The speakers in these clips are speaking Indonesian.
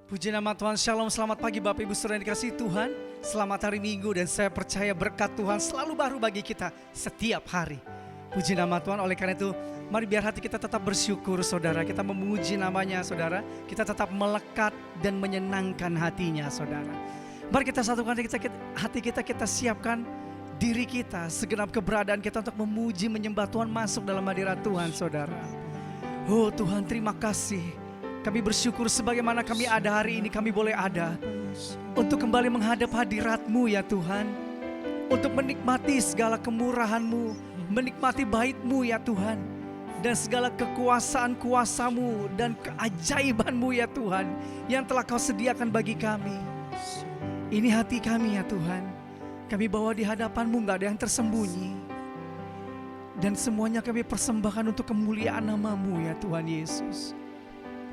Puji nama Tuhan, Shalom, selamat pagi Bapak Ibu Saudara yang dikasihi Tuhan. Selamat hari Minggu dan saya percaya berkat Tuhan selalu baru bagi kita setiap hari. Puji nama Tuhan, oleh karena itu mari biar hati kita tetap bersyukur saudara. Kita memuji namanya saudara, kita tetap melekat dan menyenangkan hatinya saudara. Mari kita satukan hati kita, kita siapkan diri kita, segenap keberadaan kita untuk memuji menyembah Tuhan, masuk dalam hadirat Tuhan saudara. Oh Tuhan, terima kasih. Kami bersyukur sebagaimana kami ada hari ini, kami boleh ada untuk kembali menghadap hadirat-Mu ya Tuhan, untuk menikmati segala kemurahan-Mu, menikmati bait-Mu ya Tuhan, dan segala kekuasaan-kuasa-Mu dan keajaiban-Mu ya Tuhan yang telah Kau sediakan bagi kami. Ini hati kami ya Tuhan, kami bawa di hadapan-Mu, gak ada yang tersembunyi, dan semuanya kami persembahkan untuk kemuliaan nama-Mu ya Tuhan Yesus.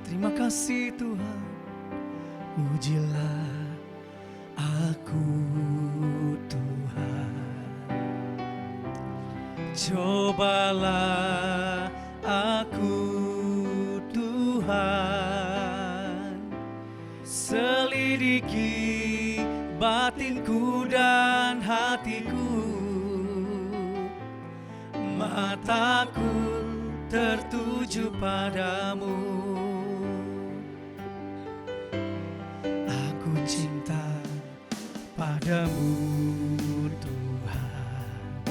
Terima kasih Tuhan. Ujilah aku Tuhan, cobalah aku Tuhan, selidiki batinku dan hatiku, mataku tertuju padamu. Cinta padamu Tuhan,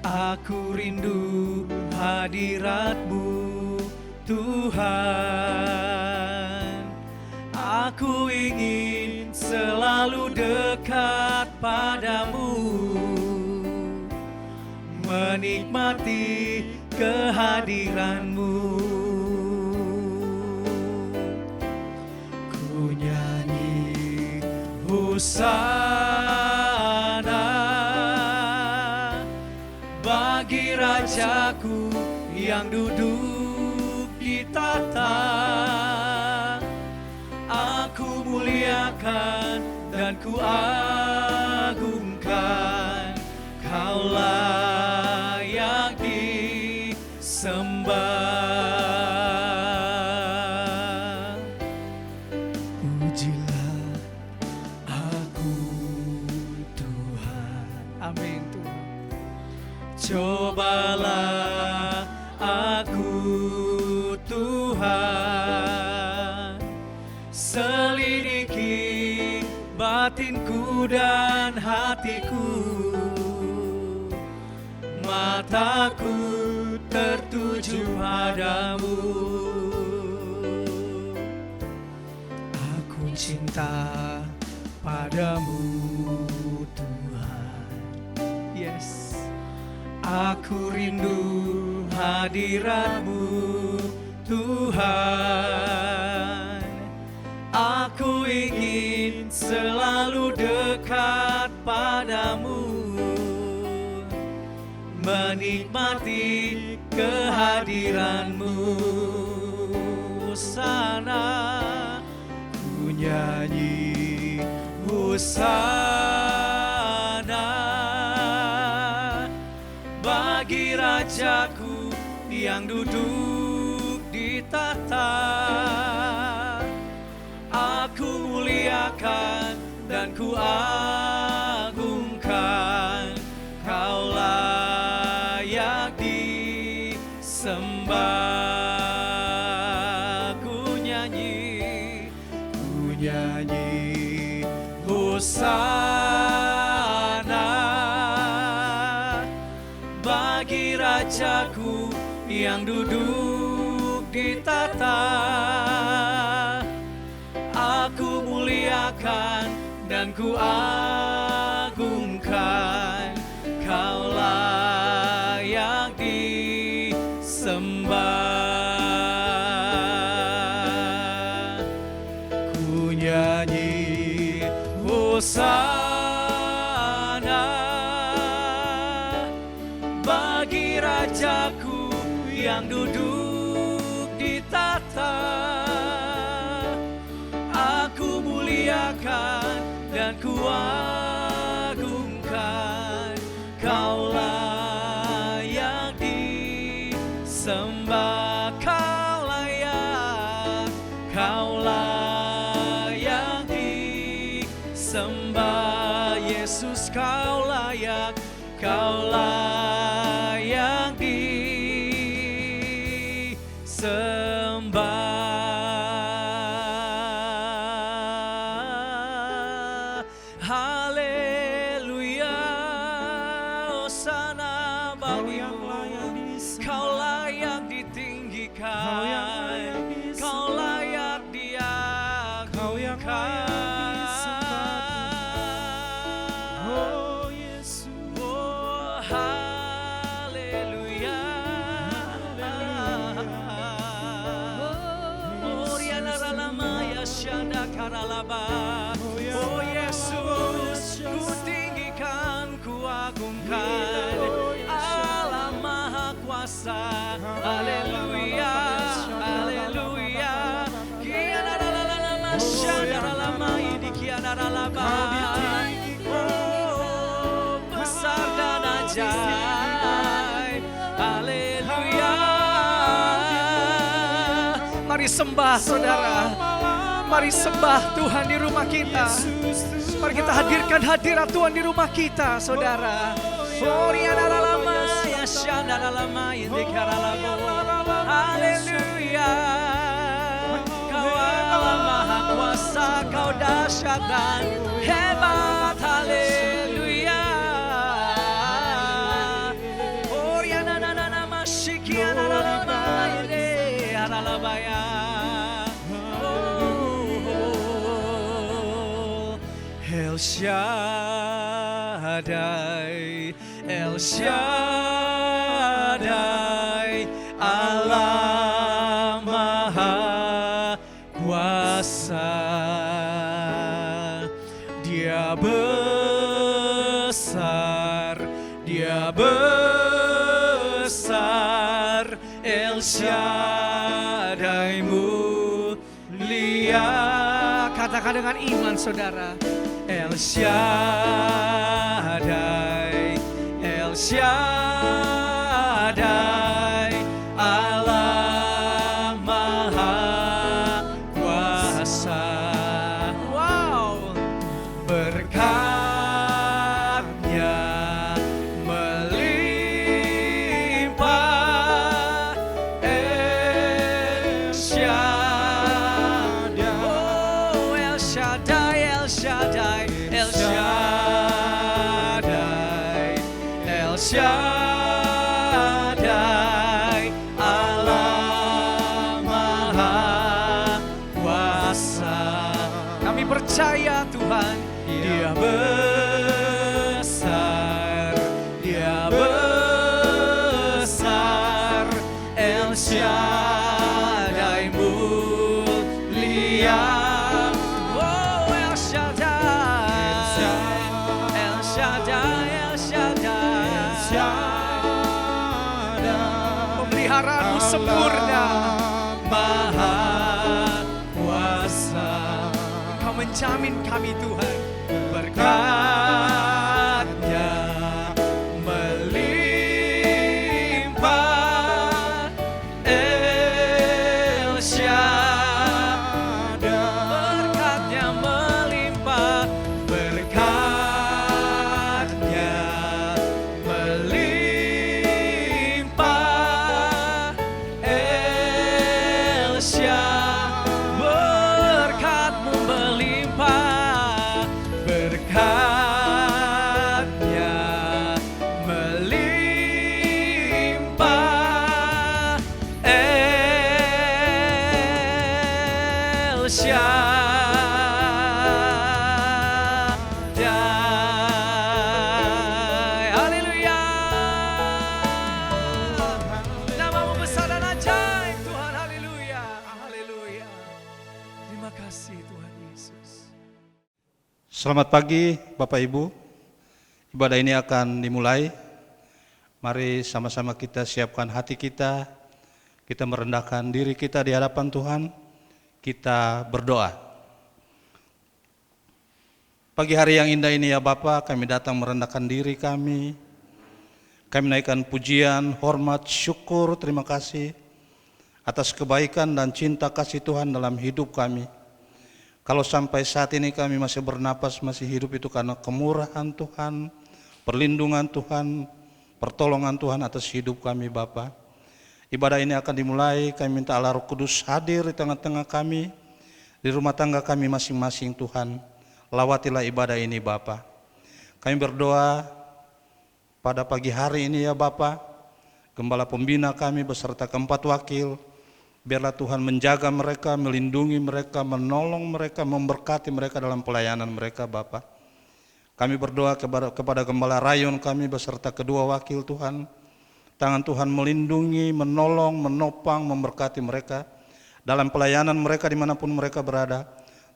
aku rindu hadirat-Mu Tuhan, aku ingin selalu dekat padamu, menikmati kehadiran-Mu. Hosana bagi Rajaku yang duduk di tahta. Aku muliakan dan ku agungkan, Kau layak disembah. Cobalah aku Tuhan, selidiki batinku dan hatiku, mataku tertuju padamu. Aku cinta padamu Tuhan. Yes. Aku rindu hadirat-Mu Tuhan, aku ingin selalu dekat padamu, menikmati kehadiran-Mu. Hosana, ku nyanyi Hosana bagi Rajaku yang duduk di tahta. Aku muliakan dan ku agungkan, Kau layak disembah. Ku nyanyi Hosana bagi Rajaku yang duduk di tahta. Aku muliakan dan ku agungkan, Kau layak disembah. Ku nyanyi Hosana bagi Rajaku yang duduk di tahta. Aku muliakan dan ku agungkan, Kau layak disembah. Kau layak, Kau Kaulah yang disembah, Yesus Kau layak, Kaulah yang disembah. Haleluya, Hosana bagimu, Kau layak ditinggikan, Kau layak diagungkan. Oh Yesus, oh haleluya. Oh Riana Ralamaya Shanda Karalaba. Oh Yesus, ku tinggikan, ku agungkan, Allah Maha Kuasa. Haleluya, haleluya. Kiana Ralalama Shanda Ralamai di Kiana Ralaba. Oh besar dan ajaib. Haleluya. Mari sembah saudara. Mari sembah Tuhan di rumah kita. Mari kita hadirkan hadirat Tuhan di rumah kita, saudara. Haleluya. Kau Allah Maha Kuasa, Kau dahsyat dan hebat. Haleluya. El Shaddai, El Shaddai, Allah Maha Kuasa. Dia besar, Dia besar, El Shaddai mulia. Katakan dengan iman saudara. El Shaddai, El Shaddai, Allah Maha Kuasa. Wow, berkat-Nya melimpah. El Shaddai, oh El Shaddai, El Shaddai, El Shaddai, El Shaddai, Allah Maha Kuasa. Kami percaya Tuhan, Dia besar, Dia besar, El Shaddai mulia. Pemeliharaanmu sempurna, Maha Kuasa. Kau menjamin kami Tuhan, berkat-Nya melimpah. El Shaddai, berkat-Nya melimpah, berkat-Nya melimpah. El Shaddai, berkat-Mu melimpah, berkat-Nya melimpah. El Shaddai. Haleluya. Nama-Mu besar dan ajaib Tuhan. Haleluya. Haleluya. Terima kasih Tuhan Yesus. Selamat pagi Bapak Ibu. Ibadah ini akan dimulai. Mari sama-sama kita siapkan hati kita. Kita merendahkan diri kita di hadapan Tuhan. Kita berdoa. Pagi hari yang indah ini ya Bapa, kami datang merendahkan diri kami. Kami naikkan pujian, hormat, syukur, terima kasih atas kebaikan dan cinta kasih Tuhan dalam hidup kami. Kalau sampai saat ini kami masih bernapas, masih hidup itu karena kemurahan Tuhan, perlindungan Tuhan, pertolongan Tuhan atas hidup kami Bapa. Ibadah ini akan dimulai, kami minta Allah Roh Kudus hadir di tengah-tengah kami, di rumah tangga kami masing-masing Tuhan. Lawatilah ibadah ini Bapa. Kami berdoa pada pagi hari ini ya Bapa, Gembala pembina kami beserta keempat wakil, biarlah Tuhan menjaga mereka, melindungi mereka, menolong mereka, memberkati mereka dalam pelayanan mereka Bapa. Kami berdoa kepada Gembala Rayon kami beserta kedua wakil Tuhan. Tangan Tuhan melindungi, menolong, menopang, memberkati mereka. Dalam pelayanan mereka dimanapun mereka berada,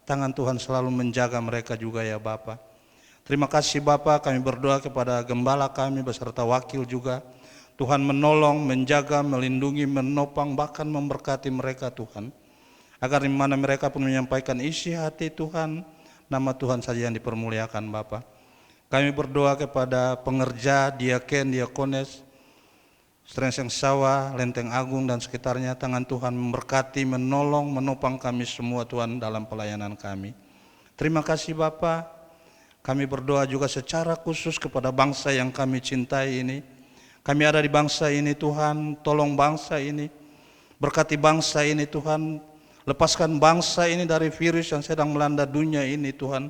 tangan Tuhan selalu menjaga mereka juga ya Bapa. Terima kasih Bapa, kami berdoa kepada Gembala kami beserta wakil juga. Tuhan menolong, menjaga, melindungi, menopang, bahkan memberkati mereka Tuhan. Agar di mana mereka pun menyampaikan isi hati Tuhan, nama Tuhan saja yang dipermuliakan Bapa. Kami berdoa kepada pengerja, diaken, diakones, Strengseng Sawah, Lenteng Agung dan sekitarnya, tangan Tuhan memberkati, menolong, menopang kami semua Tuhan dalam pelayanan kami. Terima kasih Bapa. Kami berdoa juga secara khusus kepada bangsa yang kami cintai ini. Kami ada di bangsa ini Tuhan, tolong bangsa ini, berkati bangsa ini Tuhan, lepaskan bangsa ini dari virus yang sedang melanda dunia ini Tuhan.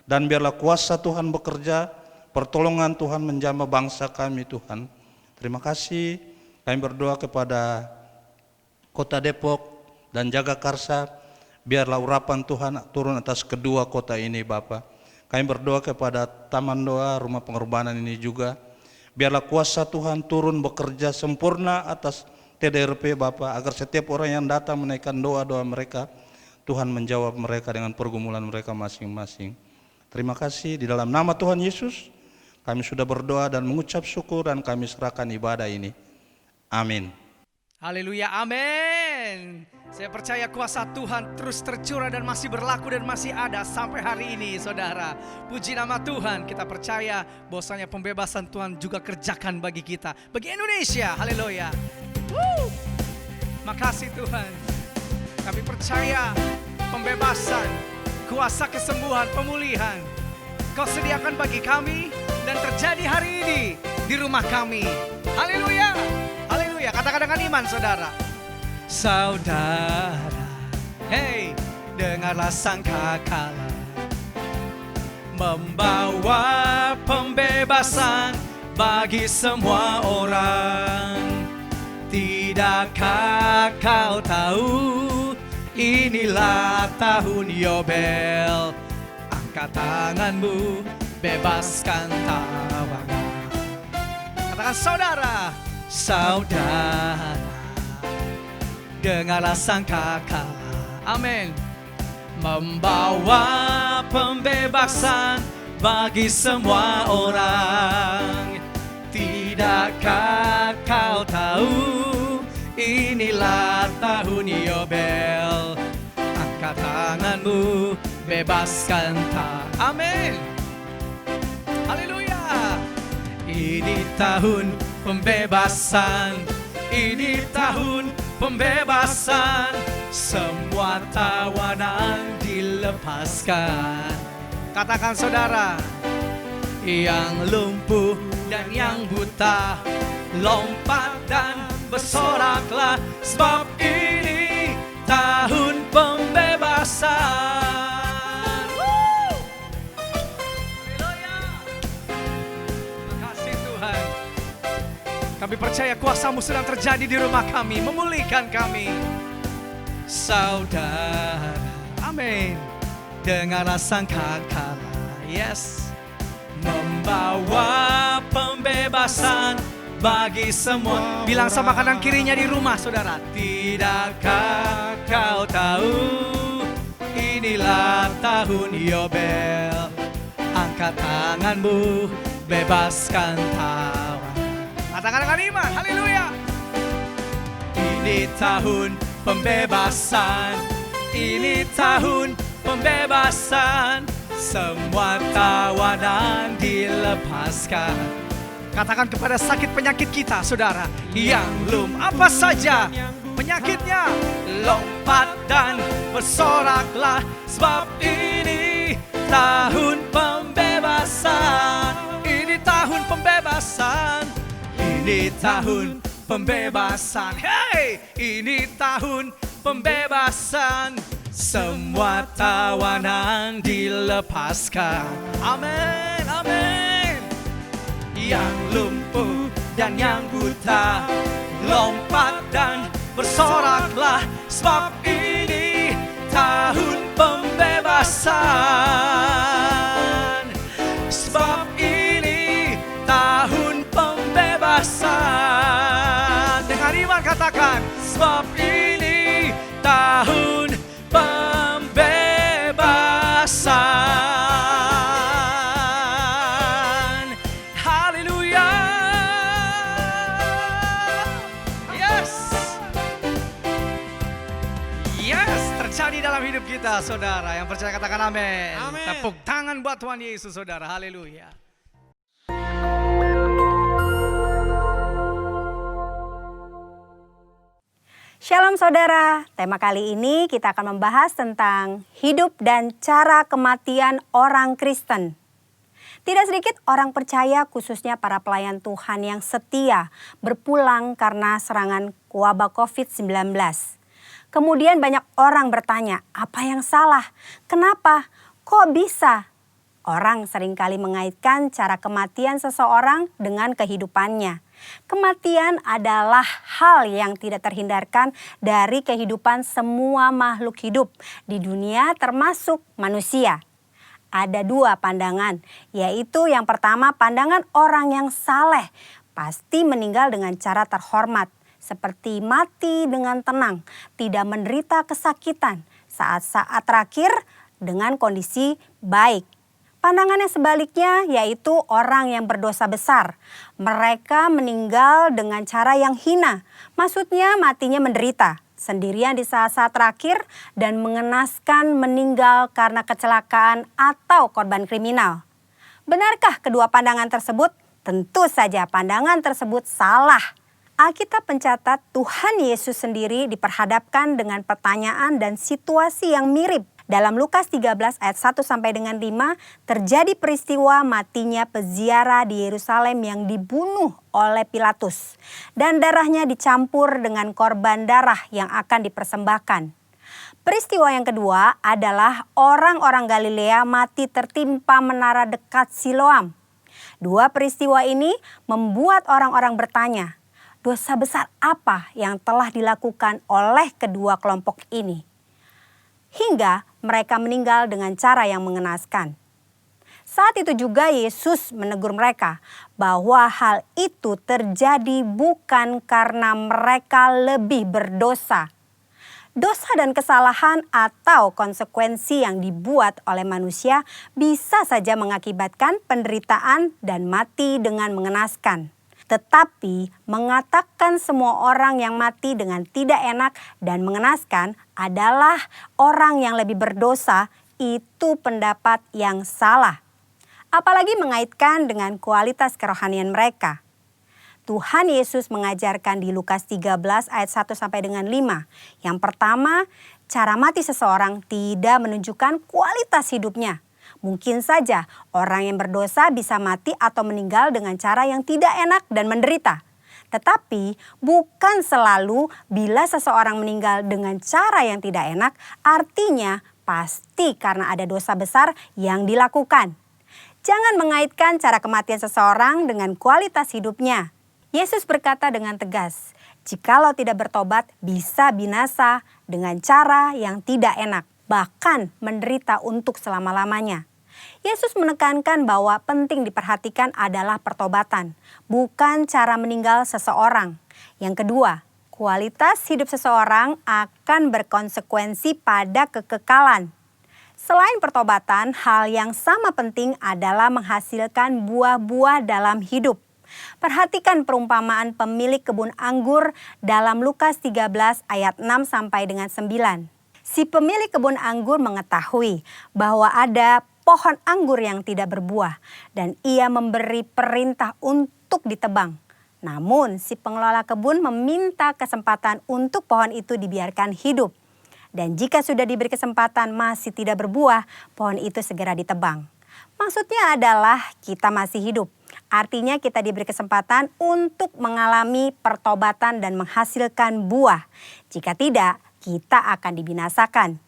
Dan biarlah kuasa Tuhan bekerja, pertolongan Tuhan menjamah bangsa kami Tuhan. Terima kasih, kami berdoa kepada Kota Depok dan Jagakarsa, biarlah urapan Tuhan turun atas kedua kota ini Bapa. Kami berdoa kepada Taman Doa, Rumah Pengorbanan ini juga, biarlah kuasa Tuhan turun bekerja sempurna atas TDRP Bapa, agar setiap orang yang datang menaikkan doa-doa mereka, Tuhan menjawab mereka dengan pergumulan mereka masing-masing. Terima kasih, di dalam nama Tuhan Yesus, kami sudah berdoa dan mengucap syukur dan kami serahkan ibadah ini. Amin. Haleluya, amin. Saya percaya kuasa Tuhan terus tercurah dan masih berlaku dan masih ada sampai hari ini saudara. Puji nama Tuhan, kita percaya bahwasanya pembebasan Tuhan juga kerjakan bagi kita, bagi Indonesia. Haleluya. Makasih Tuhan. Kami percaya pembebasan, kuasa kesembuhan, pemulihan Kau sediakan bagi kami dan terjadi hari ini di rumah kami. Haleluya. Haleluya. Katakan dengan iman saudara. Saudara, hey, dengarlah sangkakala membawa pembebasan bagi semua orang. Tidakkah kau tahu inilah tahun Yobel? Angkat tanganmu, bebaskan tawanan. Katakan saudara, saudara, dengarlah sangkakala, amin, membawa pembebasan bagi semua orang. Tidakkah kau tahu inilah tahun Yobel? Angkat tanganmu, bebaskan amin. Haleluya. Ini tahun pembebasan, ini tahun pembebasan. Semua tawanan dilepaskan. Katakan saudara, yang lumpuh dan yang buta, lompat dan bersoraklah, sebab ini tahun pembebasan. Haleluya. Makasih Tuhan. Kami percaya kuasa-Mu sedang terjadi di rumah kami, memulihkan kami. Saudara, amin, dengarlah sangkakala, yes, membawa pembebasan bagi semua. Bilang sama kanan kirinya di rumah saudara, tidakkah kau tahu inilah tahun Yobel? Angkat tanganmu, bebaskan tawanan. Katakan dengan iman, haleluya. Ini tahun pembebasan, ini tahun pembebasan. Semua tawanan dilepaskan. Katakan kepada sakit penyakit kita saudara, yang belum apa saja penyakitnya. Lompat dan bersoraklah, sebab ini tahun pembebasan. Ini tahun pembebasan. Ini tahun pembebasan. Hey, ini tahun pembebasan. Semua tawanan dilepaskan. Amin, amin. Yang lumpuh dan yang buta, lompat dan bersoraklah, sebab ini tahun pembebasan. Sebab ini tahun pembebasan. Dengan iman katakan, sebab ini tahun pembebasan. Haleluya. Yes. Yes, terjadi dalam hidup kita, saudara. Yang percaya katakan amin. Amin. Tepuk tangan buat Tuhan Yesus, saudara. Haleluya. Shalom saudara, tema kali ini kita akan membahas tentang hidup dan cara kematian orang Kristen. Tidak sedikit orang percaya, khususnya para pelayan Tuhan yang setia, berpulang karena serangan wabah COVID-19. Kemudian banyak orang bertanya, apa yang salah? Kenapa? Kok bisa? Orang seringkali mengaitkan cara kematian seseorang dengan kehidupannya. Kematian adalah hal yang tidak terhindarkan dari kehidupan semua makhluk hidup di dunia termasuk manusia. Ada dua pandangan, yaitu yang pertama pandangan orang yang saleh pasti meninggal dengan cara terhormat, seperti mati dengan tenang, tidak menderita kesakitan, saat-saat terakhir dengan kondisi baik. Pandangan yang sebaliknya yaitu orang yang berdosa besar. Mereka meninggal dengan cara yang hina. Maksudnya matinya menderita, sendirian di saat-saat terakhir dan mengenaskan meninggal karena kecelakaan atau korban kriminal. Benarkah kedua pandangan tersebut? Tentu saja pandangan tersebut salah. Alkitab mencatat Tuhan Yesus sendiri diperhadapkan dengan pertanyaan dan situasi yang mirip. Dalam Lukas 13 ayat 1 sampai dengan 5 terjadi peristiwa matinya peziarah di Yerusalem yang dibunuh oleh Pilatus dan darahnya dicampur dengan korban darah yang akan dipersembahkan. Peristiwa yang kedua adalah orang-orang Galilea mati tertimpa menara dekat Siloam. Dua peristiwa ini membuat orang-orang bertanya, dosa besar apa yang telah dilakukan oleh kedua kelompok ini? Hingga mereka meninggal dengan cara yang mengenaskan. Saat itu juga Yesus menegur mereka bahwa hal itu terjadi bukan karena mereka lebih berdosa. Dosa dan kesalahan atau konsekuensi yang dibuat oleh manusia bisa saja mengakibatkan penderitaan dan mati dengan mengenaskan. Tetapi mengatakan semua orang yang mati dengan tidak enak dan mengenaskan adalah orang yang lebih berdosa, itu pendapat yang salah. Apalagi mengaitkan dengan kualitas kerohanian mereka. Tuhan Yesus mengajarkan di Lukas 13 ayat 1 sampai dengan 5. Yang pertama, cara mati seseorang tidak menunjukkan kualitas hidupnya. Mungkin saja orang yang berdosa bisa mati atau meninggal dengan cara yang tidak enak dan menderita. Tetapi bukan selalu bila seseorang meninggal dengan cara yang tidak enak, artinya pasti karena ada dosa besar yang dilakukan. Jangan mengaitkan cara kematian seseorang dengan kualitas hidupnya. Yesus berkata dengan tegas, jikalau tidak bertobat bisa binasa dengan cara yang tidak enak, bahkan menderita untuk selama-lamanya. Yesus menekankan bahwa penting diperhatikan adalah pertobatan, bukan cara meninggal seseorang. Yang kedua, kualitas hidup seseorang akan berkonsekuensi pada kekekalan. Selain pertobatan, hal yang sama penting adalah menghasilkan buah-buah dalam hidup. Perhatikan perumpamaan pemilik kebun anggur dalam Lukas 13 ayat 6 sampai dengan 9. Si pemilik kebun anggur mengetahui bahwa ada pohon anggur yang tidak berbuah dan ia memberi perintah untuk ditebang. Namun si pengelola kebun meminta kesempatan untuk pohon itu dibiarkan hidup. Dan jika sudah diberi kesempatan masih tidak berbuah, pohon itu segera ditebang. Maksudnya adalah kita masih hidup. Artinya kita diberi kesempatan untuk mengalami pertobatan dan menghasilkan buah. Jika tidak, kita akan dibinasakan.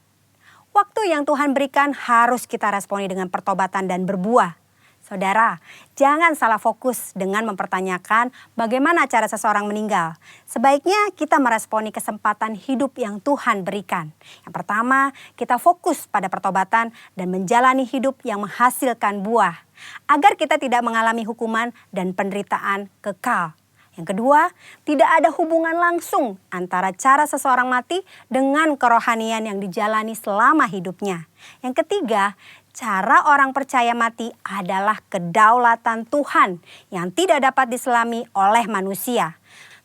Waktu yang Tuhan berikan harus kita responi dengan pertobatan dan berbuah. Saudara, jangan salah fokus dengan mempertanyakan bagaimana cara seseorang meninggal. Sebaiknya kita meresponi kesempatan hidup yang Tuhan berikan. Yang pertama, kita fokus pada pertobatan dan menjalani hidup yang menghasilkan buah, agar kita tidak mengalami hukuman dan penderitaan kekal. Yang kedua, tidak ada hubungan langsung antara cara seseorang mati dengan kerohanian yang dijalani selama hidupnya. Yang ketiga, cara orang percaya mati adalah kedaulatan Tuhan yang tidak dapat diselami oleh manusia.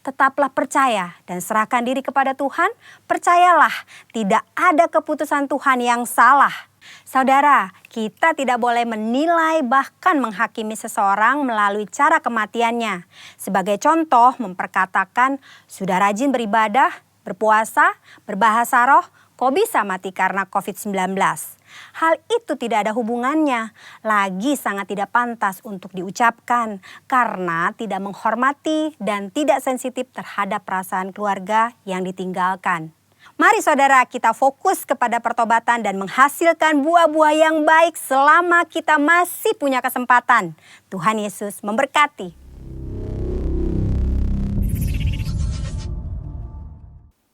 Tetaplah percaya dan serahkan diri kepada Tuhan. Percayalah, tidak ada keputusan Tuhan yang salah. Saudara, kita tidak boleh menilai bahkan menghakimi seseorang melalui cara kematiannya. Sebagai contoh, memperkatakan, sudah rajin beribadah, berpuasa, berbahasa roh, kok bisa mati karena COVID-19? Hal itu tidak ada hubungannya, lagi sangat tidak pantas untuk diucapkan karena tidak menghormati dan tidak sensitif terhadap perasaan keluarga yang ditinggalkan. Mari saudara, kita fokus kepada pertobatan dan menghasilkan buah-buah yang baik selama kita masih punya kesempatan. Tuhan Yesus memberkati.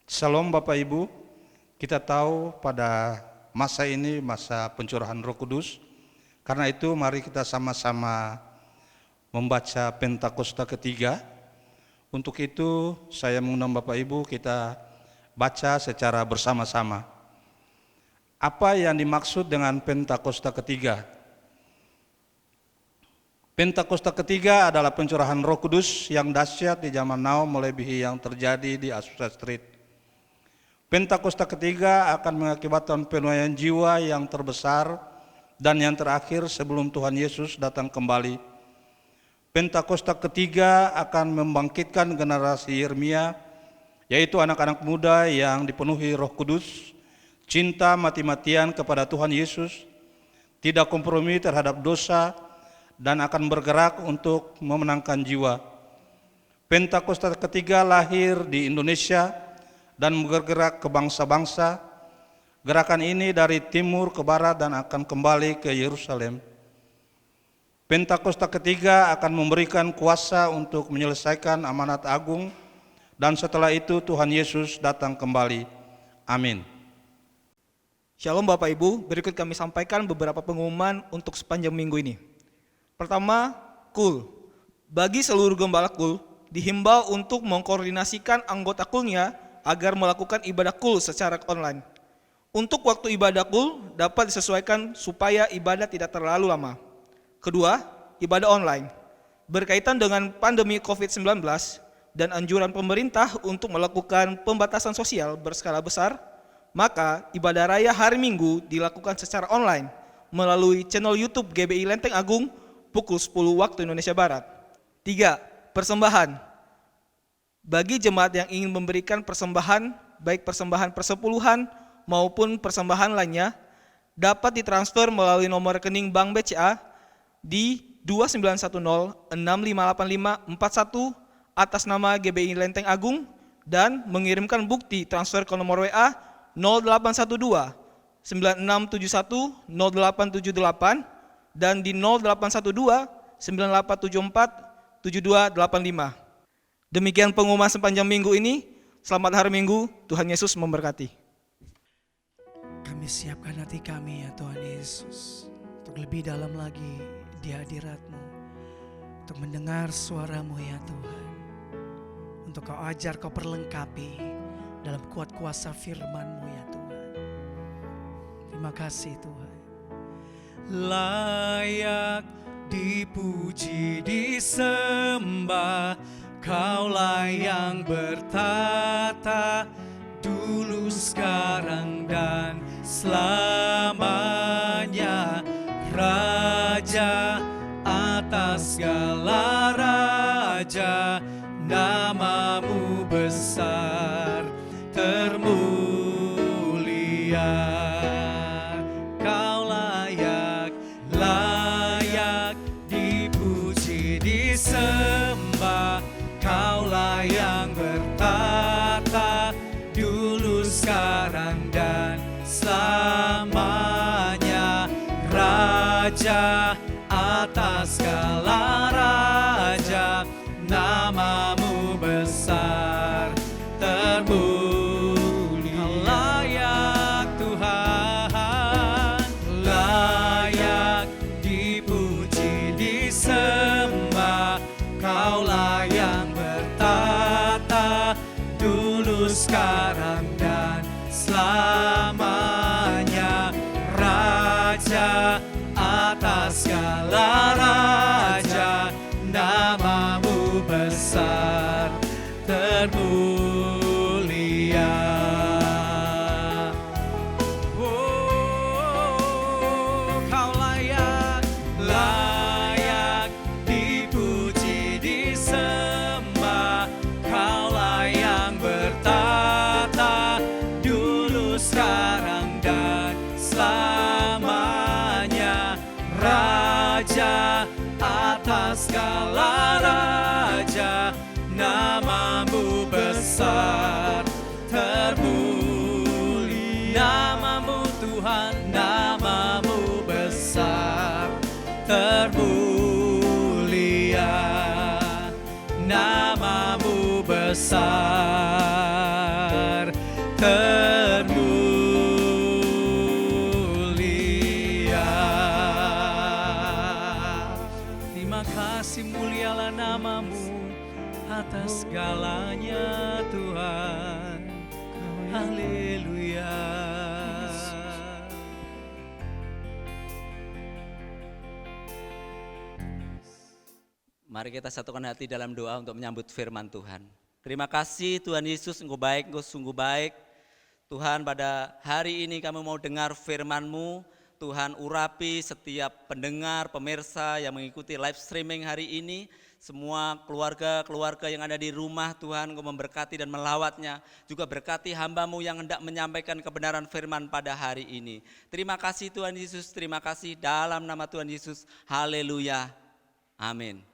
Shalom Bapak Ibu, kita tahu pada masa ini masa pencurahan Roh Kudus. Karena itu mari kita sama-sama membaca Pentakosta ketiga. Untuk itu saya mengundang Bapak Ibu kita baca secara bersama-sama. Apa yang dimaksud dengan Pentakosta ketiga? Pentakosta ketiga adalah pencurahan Roh Kudus yang dahsyat di zaman now melebihi yang terjadi di Azusa Street. Pentakosta ketiga akan mengakibatkan penuaian jiwa yang terbesar dan yang terakhir sebelum Tuhan Yesus datang kembali. Pentakosta ketiga akan membangkitkan generasi Yeremia, yaitu anak-anak muda yang dipenuhi Roh Kudus, cinta mati-matian kepada Tuhan Yesus, tidak kompromi terhadap dosa, dan akan bergerak untuk memenangkan jiwa. Pentakosta ketiga lahir di Indonesia dan bergerak ke bangsa-bangsa. Gerakan ini dari timur ke barat dan akan kembali ke Yerusalem. Pentakosta ketiga akan memberikan kuasa untuk menyelesaikan amanat agung, dan setelah itu Tuhan Yesus datang kembali. Amin. Shalom Bapak Ibu, berikut kami sampaikan beberapa pengumuman untuk sepanjang minggu ini. Pertama, KUL. Bagi seluruh gembala KUL, dihimbau untuk mengkoordinasikan anggota KUL-nya agar melakukan ibadah KUL secara online. Untuk waktu ibadah KUL dapat disesuaikan supaya ibadah tidak terlalu lama. Kedua, ibadah online. Berkaitan dengan pandemi COVID-19 dan anjuran pemerintah untuk melakukan pembatasan sosial berskala besar, maka ibadah raya hari Minggu dilakukan secara online melalui channel YouTube GBI Lenteng Agung pukul 10 waktu Indonesia Barat. 3. Persembahan. Bagi jemaat yang ingin memberikan persembahan, baik persembahan persepuluhan maupun persembahan lainnya, dapat ditransfer melalui nomor rekening Bank BCA di 2910658541 atas nama GBI Lenteng Agung dan mengirimkan bukti transfer ke nomor WA 0812 9671 0878 dan di 0812 9874 7285. Demikian pengumuman sepanjang minggu ini. Selamat hari Minggu, Tuhan Yesus memberkati. Kami siapkan hati kami ya Tuhan Yesus, untuk lebih dalam lagi di hadirat-Mu, untuk mendengar suara-Mu ya Tuhan, untuk Kau ajar, Kau perlengkapi dalam kuat kuasa firman-Mu ya Tuhan. Terima kasih Tuhan. Layak dipuji, disembah, Kaulah yang bertata dulu, sekarang, dan selamanya. Raja atas segala raja, selamanya. Raja atas segala raja, namamu besar terpuji. Layak Tuhan, layak dipuji disembah. Kaulah yang bertata dulu, sekarang dan selamanya. Raja atas segala raja, namamu besar termulia. Oh, kau layak, layak dipuji disembah. Kaulah yang bertata dulu, sekarang dan selamanya. Raja atas segala raja, namamu besar terpuji. Namamu Tuhan, namamu besar termulia. Namamu besar termulia. Terima kasih, mulialah namamu atas segalanya Tuhan. Haleluya. Mari kita satukan hati dalam doa untuk menyambut firman Tuhan. Terima kasih Tuhan Yesus, Engkau baik, Engkau sungguh baik. Tuhan, pada hari ini kami mau dengar firman-Mu. Tuhan, urapi setiap pendengar, pemirsa yang mengikuti live streaming hari ini. Semua keluarga-keluarga yang ada di rumah, Tuhan, Engkau memberkati dan melawatnya. Juga berkati hamba-Mu yang hendak menyampaikan kebenaran firman pada hari ini. Terima kasih Tuhan Yesus, terima kasih dalam nama Tuhan Yesus. Haleluya. Amin.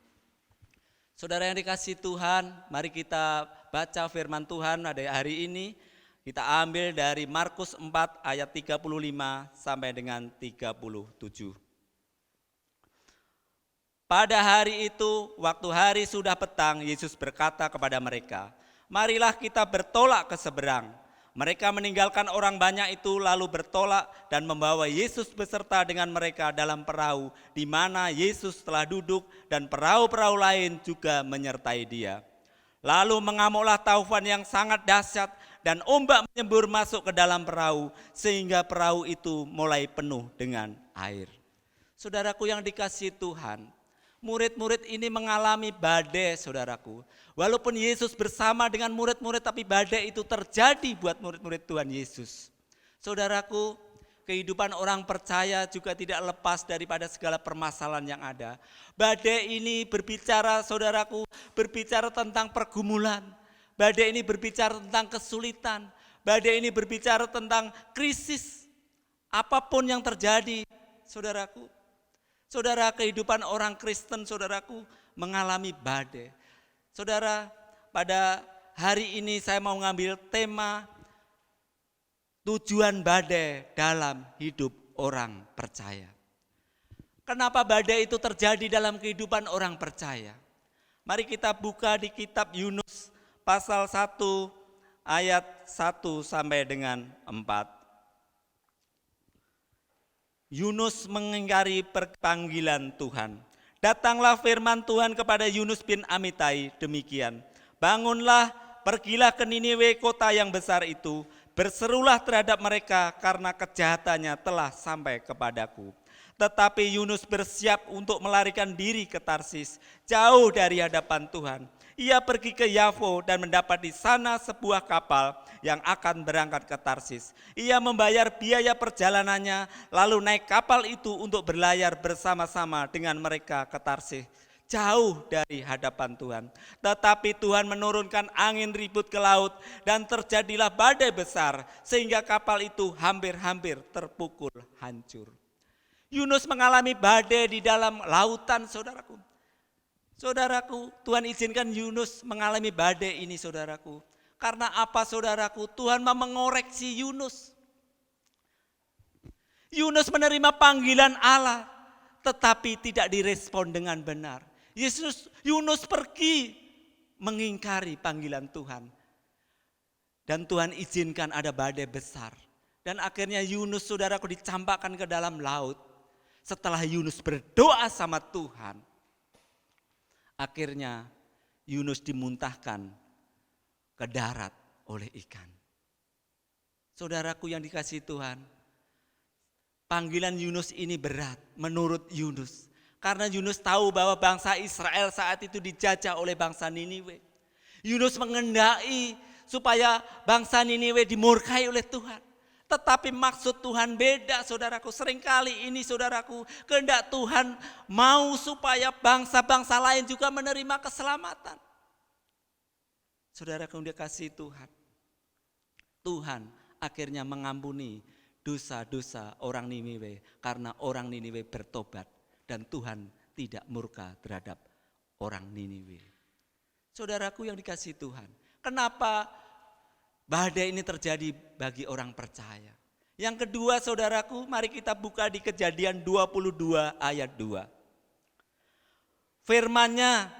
Saudara yang dikasihi Tuhan, mari kita baca firman Tuhan pada hari ini. Kita ambil dari Markus 4 ayat 35 sampai dengan 37. Pada hari itu, waktu hari sudah petang, Yesus berkata kepada mereka, "Marilah kita bertolak ke seberang." Mereka meninggalkan orang banyak itu lalu bertolak dan membawa Yesus beserta dengan mereka dalam perahu di mana Yesus telah duduk, dan perahu-perahu lain juga menyertai Dia. Lalu mengamuklah taufan yang sangat dahsyat dan ombak menyembur masuk ke dalam perahu sehingga perahu itu mulai penuh dengan air. Saudaraku yang dikasihi Tuhan, murid-murid ini mengalami badai, saudaraku. Walaupun Yesus bersama dengan murid-murid, tapi badai itu terjadi buat murid-murid Tuhan Yesus. Saudaraku, kehidupan orang percaya juga tidak lepas daripada segala permasalahan yang ada. Badai ini berbicara, saudaraku, berbicara tentang pergumulan. Badai ini berbicara tentang kesulitan. Badai ini berbicara tentang krisis. Apapun yang terjadi, saudaraku. Saudara, kehidupan orang Kristen, saudaraku, mengalami badai. Saudara, pada hari ini saya mau ngambil tema tujuan badai dalam hidup orang percaya. Kenapa badai itu terjadi dalam kehidupan orang percaya? Mari kita buka di kitab Yunus pasal 1 ayat 1 sampai dengan 4. Yunus mengingkari panggilan Tuhan. Datanglah firman Tuhan kepada Yunus bin Amitai demikian. Bangunlah, pergilah ke Niniwe, kota yang besar itu. Berserulah terhadap mereka karena kejahatannya telah sampai kepadaku. Tetapi Yunus bersiap untuk melarikan diri ke Tarsis, jauh dari hadapan Tuhan. Ia pergi ke Yafo dan mendapat di sana sebuah kapal yang akan berangkat ke Tarsis. Ia membayar biaya perjalanannya, lalu naik kapal itu untuk berlayar bersama-sama dengan mereka ke Tarsis, jauh dari hadapan Tuhan. Tetapi Tuhan menurunkan angin ribut ke laut dan terjadilah badai besar sehingga kapal itu hampir-hampir terpukul hancur. Yunus mengalami badai di dalam lautan, saudaraku. Saudaraku, Tuhan izinkan Yunus mengalami badai ini, saudaraku. Karena apa, saudaraku? Tuhan mau mengoreksi Yunus. Yunus menerima panggilan Allah, tetapi tidak direspon dengan benar. Yunus pergi mengingkari panggilan Tuhan. Dan Tuhan izinkan ada badai besar. Dan akhirnya Yunus, saudaraku, dicampakkan ke dalam laut. Setelah Yunus berdoa sama Tuhan, akhirnya Yunus dimuntahkan ke darat oleh ikan. Saudaraku yang dikasihi Tuhan, panggilan Yunus ini berat menurut Yunus. Karena Yunus tahu bahwa bangsa Israel saat itu dijajah oleh bangsa Niniwe. Yunus mengendaki supaya bangsa Niniwe dimurkai oleh Tuhan. Tetapi maksud Tuhan beda, saudaraku. Seringkali ini, saudaraku, kehendak Tuhan mau supaya bangsa-bangsa lain juga menerima keselamatan. Saudaraku yang dikasihi Tuhan, Tuhan akhirnya mengampuni dosa-dosa orang Niniwe karena orang Niniwe bertobat dan Tuhan tidak murka terhadap orang Niniwe. Saudaraku yang dikasihi Tuhan, kenapa badai ini terjadi bagi orang percaya? Yang kedua, saudaraku, mari kita buka di Kejadian 22 ayat 2. Firman-Nya,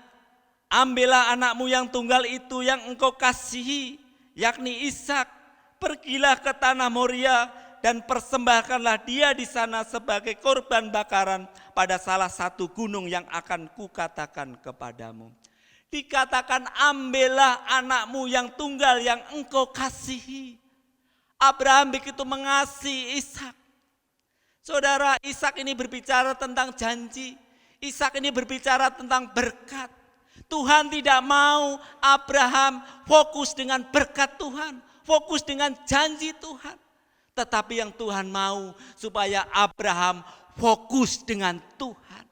ambillah anakmu yang tunggal itu yang engkau kasihi, yakni Ishak, pergilah ke tanah Moria dan persembahkanlah dia di sana sebagai korban bakaran pada salah satu gunung yang akan kukatakan kepadamu. Dikatakan ambillah anakmu yang tunggal yang engkau kasihi. Abraham begitu mengasihi Ishak. Saudara, Ishak ini berbicara tentang janji. Ishak ini berbicara tentang berkat. Tuhan tidak mau Abraham fokus dengan berkat Tuhan, fokus dengan janji Tuhan. Tetapi yang Tuhan mau supaya Abraham fokus dengan Tuhan.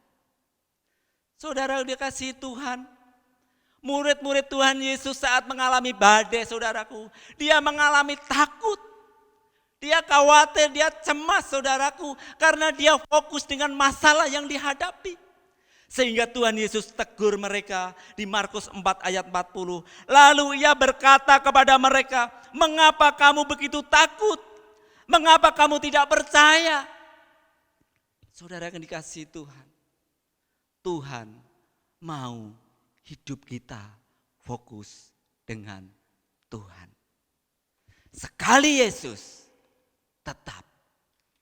Saudara dikasihi Tuhan, murid-murid Tuhan Yesus saat mengalami badai, saudaraku, dia mengalami takut. Dia khawatir, dia cemas, saudaraku, karena dia fokus dengan masalah yang dihadapi. Sehingga Tuhan Yesus tegur mereka di Markus 4 ayat 40. Lalu ia berkata kepada mereka, mengapa kamu begitu takut? Mengapa kamu tidak percaya? Saudara yang dikasihi Tuhan, Tuhan mau hidup kita fokus dengan Tuhan. Sekali Yesus, tetap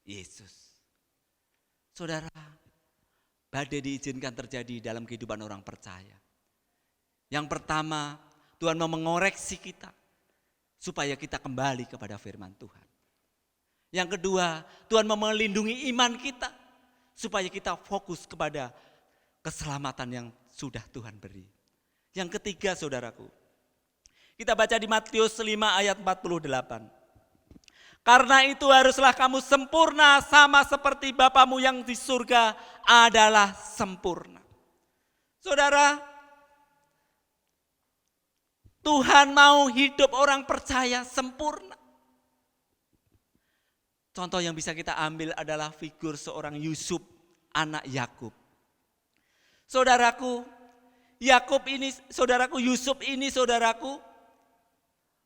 Yesus. Saudara, badai diizinkan terjadi dalam kehidupan orang percaya. Yang pertama, Tuhan mau mengoreksi kita supaya kita kembali kepada firman Tuhan. Yang kedua, Tuhan mau melindungi iman kita supaya kita fokus kepada keselamatan yang sudah Tuhan beri. Yang ketiga, saudaraku, kita baca di Matius 5 ayat 48. Karena itu haruslah kamu sempurna sama seperti Bapamu yang di surga adalah sempurna. Saudara, Tuhan mau hidup orang percaya sempurna. Contoh yang bisa kita ambil adalah figur seorang Yusuf, anak Yakub. Saudaraku, Yusuf ini saudaraku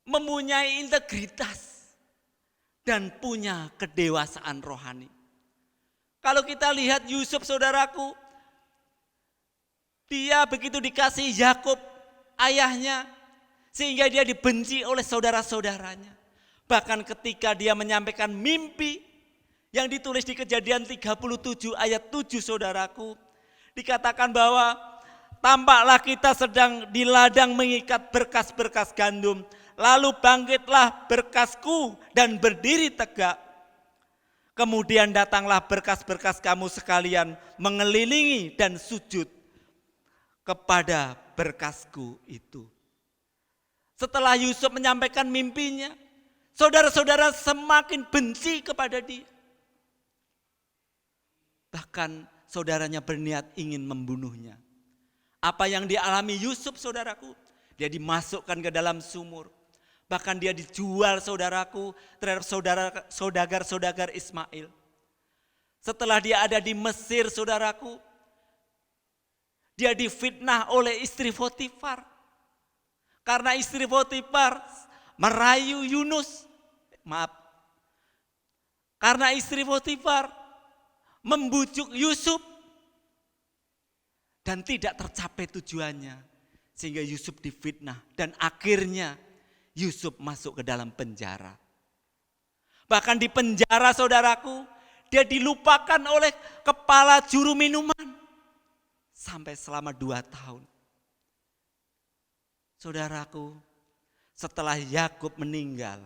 mempunyai integritas dan punya kedewasaan rohani. Kalau kita lihat Yusuf, saudaraku, dia begitu dikasihi Yakub ayahnya sehingga dia dibenci oleh saudara-saudaranya. Bahkan ketika dia menyampaikan mimpi yang ditulis di Kejadian 37 ayat 7, saudaraku, dikatakan bahwa tampaklah kita sedang di ladang mengikat berkas-berkas gandum, lalu bangkitlah berkasku dan berdiri tegak. Kemudian datanglah berkas-berkas kamu sekalian mengelilingi dan sujud kepada berkasku itu. Setelah Yusuf menyampaikan mimpinya, saudara-saudara semakin benci kepada dia. Bahkan saudaranya berniat ingin membunuhnya. Apa yang dialami Yusuf, saudaraku? Dia dimasukkan ke dalam sumur. Bahkan dia dijual, saudaraku, terhadap saudagar-saudagar Ismail. Setelah dia ada di Mesir, saudaraku, dia difitnah oleh istri Potifar. Karena istri Potifar merayu Karena istri Potifar membujuk Yusuf dan tidak tercapai tujuannya. Sehingga Yusuf difitnah dan akhirnya Yusuf masuk ke dalam penjara. Bahkan di penjara saudaraku, dia dilupakan oleh kepala juru minuman sampai selama 2 tahun. Saudaraku, setelah Yakub meninggal,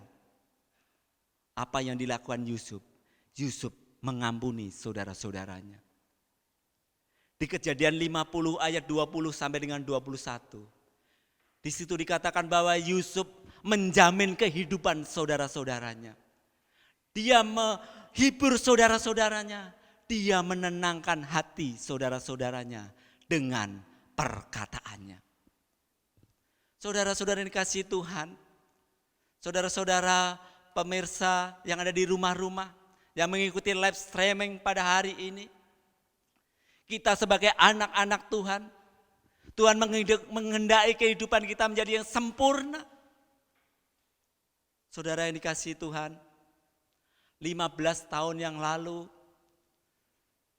apa yang dilakukan Yusuf? Yusuf mengampuni saudara-saudaranya. Di Kejadian 50 ayat 20 sampai dengan 21. Di situ dikatakan bahwa Yusuf menjamin kehidupan saudara-saudaranya. Dia menghibur saudara-saudaranya. Dia menenangkan hati saudara-saudaranya dengan perkataannya. Saudara-saudara yang dikasihi Tuhan, saudara-saudara pemirsa yang ada di rumah-rumah, yang mengikuti live streaming pada hari ini, kita sebagai anak-anak Tuhan, Tuhan menghendaki kehidupan kita menjadi yang sempurna. Saudara yang dikasihi Tuhan, 15 tahun yang lalu,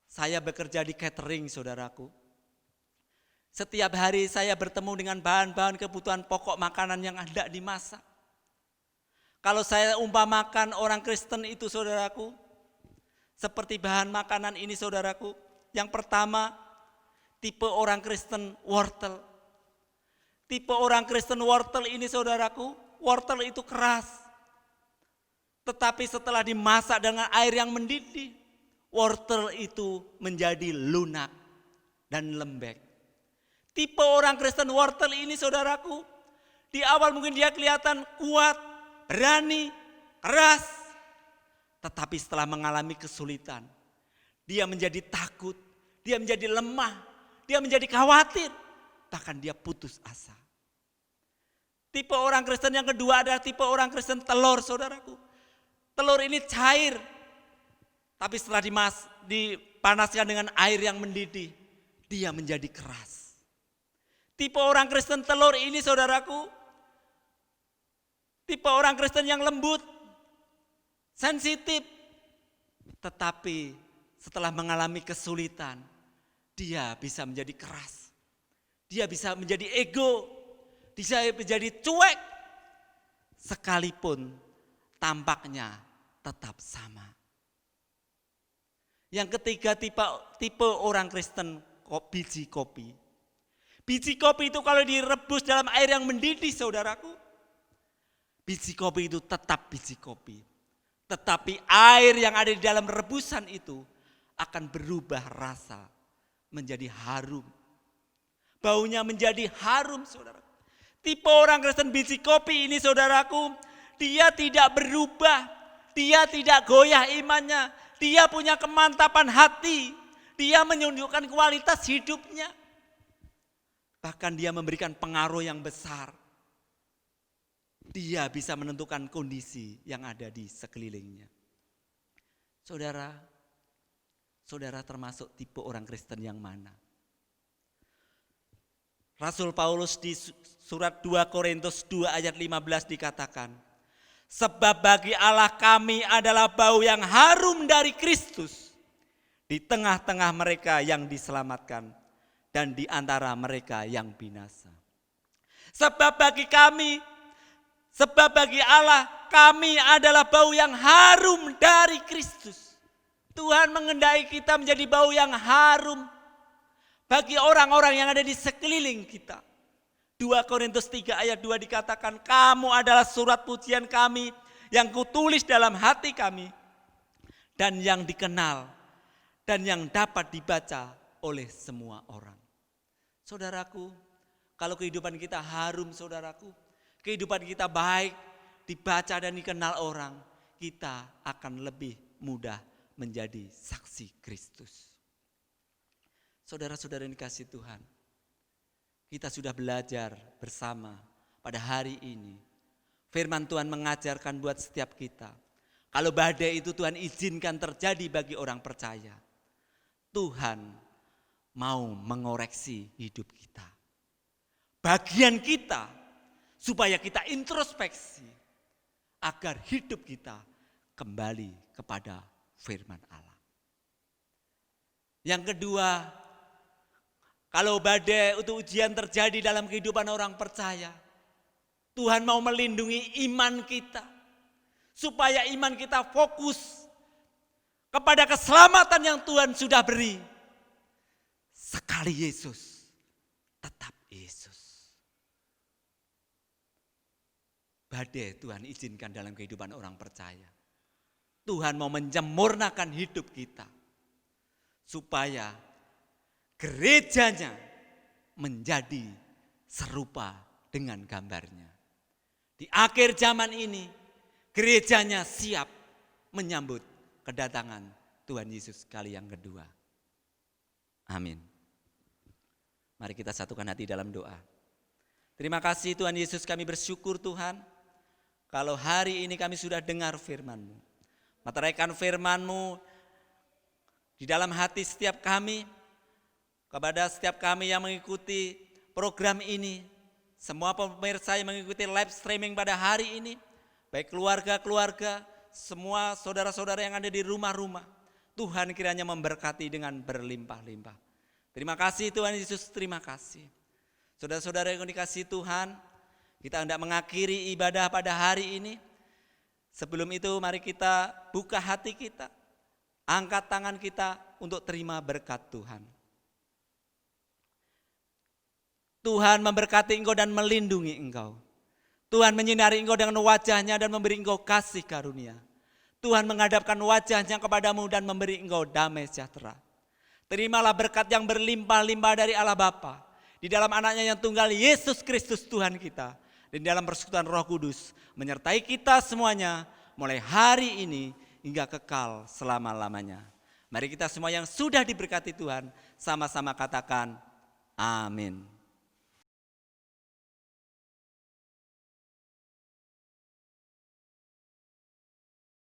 saya bekerja di catering saudaraku. Setiap hari saya bertemu dengan bahan-bahan kebutuhan pokok makanan yang ada dimasak. Kalau saya umpamakan orang Kristen itu saudaraku, seperti bahan makanan ini saudaraku. Yang pertama, tipe orang Kristen wortel. Tipe orang Kristen wortel ini saudaraku, wortel itu keras. Tetapi setelah dimasak dengan air yang mendidih, wortel itu menjadi lunak dan lembek. Tipe orang Kristen wortel ini saudaraku, di awal mungkin dia kelihatan kuat, berani, keras. Tetapi setelah mengalami kesulitan, dia menjadi takut, dia menjadi lemah, dia menjadi khawatir, bahkan dia putus asa. Tipe orang Kristen yang kedua adalah tipe orang Kristen telur saudaraku. Telur ini cair, tapi setelah dipanaskan dengan air yang mendidih, dia menjadi keras. Tipe orang Kristen telur ini saudaraku, tipe orang Kristen yang lembut, sensitif, tetapi setelah mengalami kesulitan, dia bisa menjadi keras. Dia bisa menjadi ego, bisa menjadi cuek, sekalipun tampaknya tetap sama. Yang ketiga tipe orang Kristen biji kopi. Biji kopi itu kalau direbus dalam air yang mendidih saudaraku, biji kopi itu tetap biji kopi. Tetapi air yang ada di dalam rebusan itu akan berubah rasa menjadi harum. Baunya menjadi harum saudaraku. Tipe orang Kristen biji kopi ini saudaraku, dia tidak berubah, dia tidak goyah imannya, dia punya kemantapan hati, dia menunjukkan kualitas hidupnya. Bahkan dia memberikan pengaruh yang besar. Dia bisa menentukan kondisi yang ada di sekelilingnya. Saudara termasuk tipe orang Kristen yang mana? Rasul Paulus di surat 2 Korintus 2 ayat 15 dikatakan, sebab bagi Allah kami adalah bau yang harum dari Kristus di tengah-tengah mereka yang diselamatkan dan di antara mereka yang binasa. Sebab bagi Allah kami adalah bau yang harum dari Kristus. Tuhan mengendaki kita menjadi bau yang harum bagi orang-orang yang ada di sekeliling kita. 2 Korintus 3 ayat 2 dikatakan, kamu adalah surat pujian kami yang kutulis dalam hati kami dan yang dikenal dan yang dapat dibaca oleh semua orang. Saudaraku, kalau kehidupan kita harum saudaraku, kehidupan kita baik, dibaca dan dikenal orang, kita akan lebih mudah menjadi saksi Kristus. Saudara-saudara yang dikasihi Tuhan, kita sudah belajar bersama pada hari ini. Firman Tuhan mengajarkan buat setiap kita, kalau badai itu Tuhan izinkan terjadi bagi orang percaya, Tuhan mau mengoreksi hidup kita. Bagian kita supaya kita introspeksi agar hidup kita kembali kepada firman Allah. Yang kedua, kalau badai atau ujian terjadi dalam kehidupan orang percaya, Tuhan mau melindungi iman kita, supaya iman kita fokus kepada keselamatan yang Tuhan sudah beri. Sekali Yesus, tetap Yesus. Badai Tuhan izinkan dalam kehidupan orang percaya. Tuhan mau menyempurnakan hidup kita, supaya gerejanya menjadi serupa dengan gambarnya. Di akhir zaman ini, gerejanya siap menyambut kedatangan Tuhan Yesus kali yang kedua. Amin. Mari kita satukan hati dalam doa. Terima kasih Tuhan Yesus, kami bersyukur Tuhan, kalau hari ini kami sudah dengar firman-Mu. Meteraikan firman-Mu di dalam hati setiap kami, kepada setiap kami yang mengikuti program ini, semua pemirsa yang mengikuti live streaming pada hari ini, baik keluarga-keluarga, semua saudara-saudara yang ada di rumah-rumah, Tuhan kiranya memberkati dengan berlimpah-limpah. Terima kasih Tuhan Yesus, terima kasih. Saudara-saudara yang dikasihi Tuhan, kita hendak mengakhiri ibadah pada hari ini. Sebelum itu mari kita buka hati kita, angkat tangan kita untuk terima berkat Tuhan. Tuhan memberkati engkau dan melindungi engkau. Tuhan menyinari engkau dengan wajahnya dan memberi engkau kasih karunia. Tuhan menghadapkan wajahnya kepadamu dan memberi engkau damai sejahtera. Terimalah berkat yang berlimpah-limpah dari Allah Bapa, di dalam anaknya yang tunggal Yesus Kristus Tuhan kita, dan di dalam persekutuan Roh Kudus menyertai kita semuanya mulai hari ini hingga kekal selama-lamanya. Mari kita semua yang sudah diberkati Tuhan sama-sama katakan amin.